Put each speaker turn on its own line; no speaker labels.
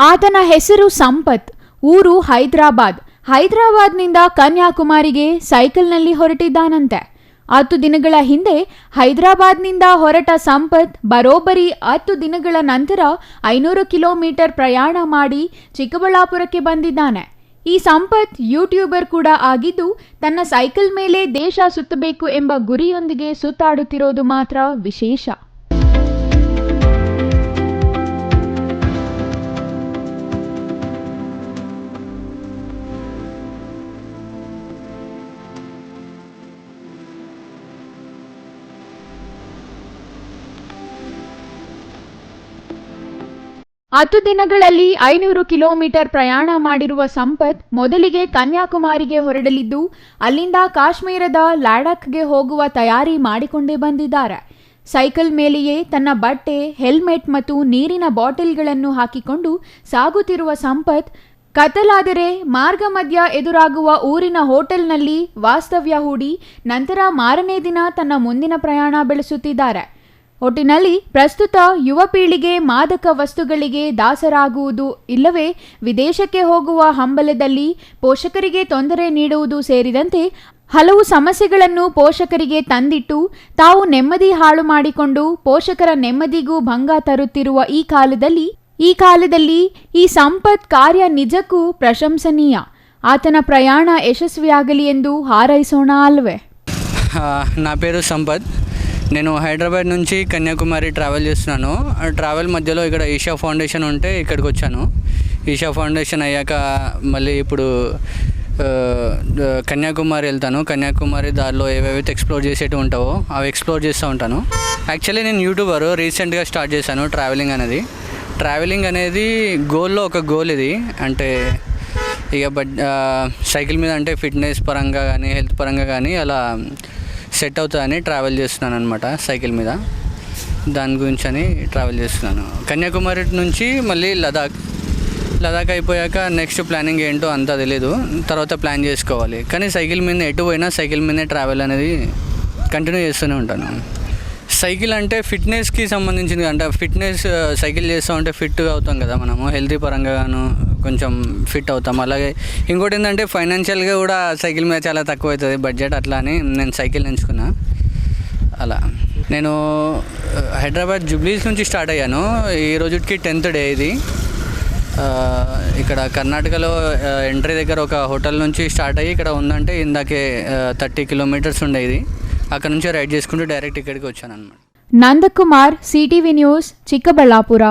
ಆತನ ಹೆಸರು ಸಂಪತ್. ಊರು ಹೈದರಾಬಾದ್ನಿಂದ ಕನ್ಯಾಕುಮಾರಿಗೆ ಸೈಕಲ್ನಲ್ಲಿ ಹೊರಟಿದ್ದಾನಂತೆ. 10 ದಿನಗಳ ಹಿಂದೆ ಹೈದರಾಬಾದ್ನಿಂದ ಹೊರಟ ಸಂಪತ್ ಬರೋಬ್ಬರಿ 10 ದಿನಗಳ ನಂತರ 500 ಕಿಲೋಮೀಟರ್ ಪ್ರಯಾಣ ಮಾಡಿ ಚಿಕ್ಕಬಳ್ಳಾಪುರಕ್ಕೆ ಬಂದಿದ್ದಾನೆ. ಈ ಸಂಪತ್ ಯೂಟ್ಯೂಬರ್ ಕೂಡ ಆಗಿದ್ದು, ತನ್ನ ಸೈಕಲ್ ಮೇಲೆ ದೇಶ ಸುತ್ತಬೇಕು ಎಂಬ ಗುರಿಯೊಂದಿಗೆ ಸುತ್ತಾಡುತ್ತಿರೋದು ಮಾತ್ರ ವಿಶೇಷ. ಹತ್ತು ದಿನಗಳಲ್ಲಿ 500 ಕಿಲೋಮೀಟರ್ ಪ್ರಯಾಣ ಮಾಡಿರುವ ಸಂಪತ್ ಮೊದಲಿಗೆ ಕನ್ಯಾಕುಮಾರಿಗೆ ಹೊರಡಲಿದ್ದು, ಅಲ್ಲಿಂದ ಕಾಶ್ಮೀರದ ಲಡಾಖ್ಗೆ ಹೋಗುವ ತಯಾರಿ ಮಾಡಿಕೊಂಡೇ ಬಂದಿದ್ದಾರೆ. ಸೈಕಲ್ ಮೇಲೆಯೇ ತನ್ನ ಬಟ್ಟೆ, ಹೆಲ್ಮೆಟ್ ಮತ್ತು ನೀರಿನ ಬಾಟಲ್ಗಳನ್ನು ಹಾಕಿಕೊಂಡು ಸಾಗುತ್ತಿರುವ ಸಂಪತ್ ಕತ್ತಲಾದರೆ ಮಾರ್ಗ ಮಧ್ಯ ಎದುರಾಗುವ ಊರಿನ ಹೋಟೆಲ್ನಲ್ಲಿ ವಾಸ್ತವ್ಯ ಹೂಡಿ ನಂತರ ಮಾರನೇ ದಿನ ತನ್ನ ಮುಂದಿನ ಪ್ರಯಾಣ ಬೆಳೆಸುತ್ತಿದ್ದಾರೆ. ಒಟ್ಟಿನಲ್ಲಿ ಪ್ರಸ್ತುತ ಯುವ ಪೀಳಿಗೆ ಮಾದಕ ವಸ್ತುಗಳಿಗೆ ದಾಸರಾಗುವುದು ಇಲ್ಲವೇ ವಿದೇಶಕ್ಕೆ ಹೋಗುವ ಹಂಬಲದಲ್ಲಿ ಪೋಷಕರಿಗೆ ತೊಂದರೆ ನೀಡುವುದು ಸೇರಿದಂತೆ ಹಲವು ಸಮಸ್ಯೆಗಳನ್ನು ಪೋಷಕರಿಗೆ ತಂದಿಟ್ಟು ತಾವು ನೆಮ್ಮದಿ ಹಾಳು ಮಾಡಿಕೊಂಡು ಪೋಷಕರ ನೆಮ್ಮದಿಗೂ ಭಂಗ ತರುತ್ತಿರುವ ಈ ಕಾಲದಲ್ಲಿ ಈ ಸಂಪತ್ ಕಾರ್ಯ ನಿಜಕ್ಕೂ ಪ್ರಶಂಸನೀಯ. ಆತನ ಪ್ರಯಾಣ ಯಶಸ್ವಿಯಾಗಲಿ ಎಂದು ಹಾರೈಸೋಣ ಅಲ್ವೇ.
నా పేరు సంపత్. నేను హైదరాబాద్ నుంచి కన్యాకుమారి ట్రావెల్ చేస్తున్నాను. ట్రావెల్ మధ్యలో ఇక్కడ ఈషా ఫౌండేషన్ ఉంటే ఇక్కడికి వచ్చాను. ఈషా ఫౌండేషన్ అయ్యాక మళ్ళీ ఇప్పుడు కన్యాకుమారి వెళ్తాను. కన్యాకుమారి దారిలో ఏవేవైతే ఎక్స్ప్లోర్ చేసేవి ఉంటావో అవి ఎక్స్ప్లోర్ చేస్తూ ఉంటాను. యాక్చువల్లీ నేను యూట్యూబర్, రీసెంట్గా స్టార్ట్ చేశాను ట్రావెలింగ్ అనేది గోల్లో ఒక గోల్ ఇది. అంటే ఇక సైకిల్ మీద అంటే ఫిట్నెస్ పరంగా కానీ హెల్త్ పరంగా కానీ అలా సెట్ అవుతుందని ట్రావెల్ చేస్తున్నాను అనమాట. సైకిల్ మీద దాని గురించి అని ట్రావెల్ చేస్తున్నాను. కన్యాకుమారి నుంచి మళ్ళీ లదాఖ్ అయిపోయాక నెక్స్ట్ ప్లానింగ్ ఏంటో అంతా తెలీదు, తర్వాత ప్లాన్ చేసుకోవాలి. కానీ సైకిల్ మీద ఎటు పోయినా సైకిల్ మీదే ట్రావెల్ అనేది కంటిన్యూ చేస్తూనే ఉంటాను. సైకిల్ అంటే ఫిట్నెస్కి సంబంధించింది. అంటే ఫిట్నెస్ సైకిల్ చేస్తూ ఉంటే ఫిట్గా అవుతాం కదా మనము, హెల్తీ పరంగాను కొంచెం ఫిట్ అవుతాం. అలాగే ఇంకోటి ఏంటంటే ఫైనాన్షియల్గా కూడా సైకిల్ మీద చాలా తక్కువ అవుతుంది బడ్జెట్. అట్లా అని నేను సైకిల్ ఎంచుకున్నా. అలా నేను హైదరాబాద్ జూబ్లీస్ నుంచి స్టార్ట్ అయ్యాను. ఈ రోజుకి 10th డే ఇది. ఇక్కడ కర్ణాటకలో ఎంట్రీ దగ్గర ఒక హోటల్ నుంచి స్టార్ట్ అయ్యి ఇక్కడ ఉందంటే ఇందాకే 30 కిలోమీటర్స్ ఉండేది. అక్కడ నుంచి రైడ్ చేసుకుంటూ డైరెక్ట్ ఇక్కడికి వచ్చాను అనమాట.
Nandakumar, CTV news, చిక్కబಳ್ಳాపుర.